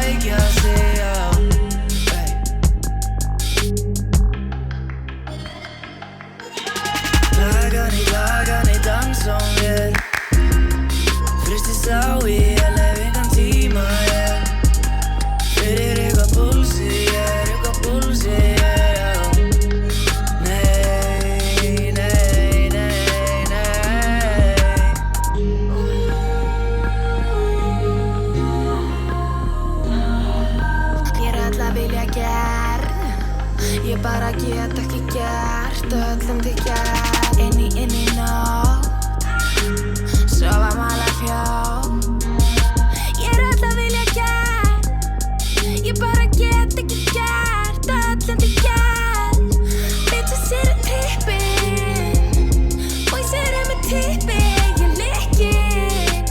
sækja sig, já. Lagan í dansa á mér. Frystist á í lef engan tíma, fyrir eitthvað púlsi, eitthvað púlsi, já. Nei, nei, nei, nei. Ég öll að vilja gerð, ég bara get ekki gert öllum til gerð. Inni nótt, sofa mala fjó. Ég öll að vilja gerð, ég bara get ekki gert öllum til gerð. Bitches eru trippin, boys eru með tippin. Ég likkin,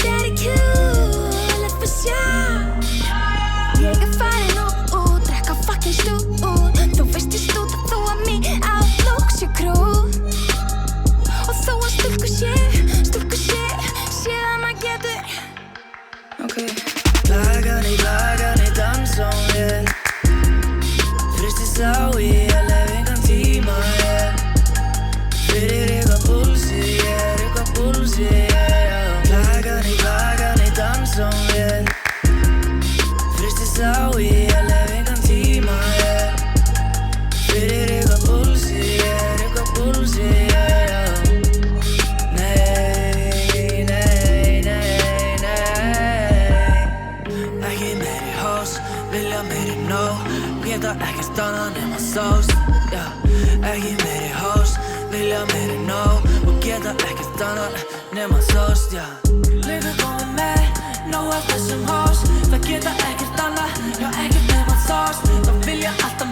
daddy cool, upp að sjá. Ég farin út, drekka fucking stút. Þú veist ég stúta þú að mig á Luxury Crew. Og þó að stúlku sé að maður getur. Okay. Lagan í dansa á mér. Frystist á í lef engan tíma, fyrir eitthvað púlsi, eitthvað púlsi, já. Lagan í dansa á mér. Frystist á í lef engan tíma, fyrir eitthvað púlsi, eitthvað púlsi, já. Nei, nei, nei, nei. Ekki meiri hós, vilja meiri nóg. Geta ekkert annað nema sós, já. Ekki meiri hós, vilja meiri nóg. Og geta ekkert annað nema sós, já. Lifið komið með, nóg af þessum hós. Það geta ekkert annað, já ekkert nema sós. Það vilja alltaf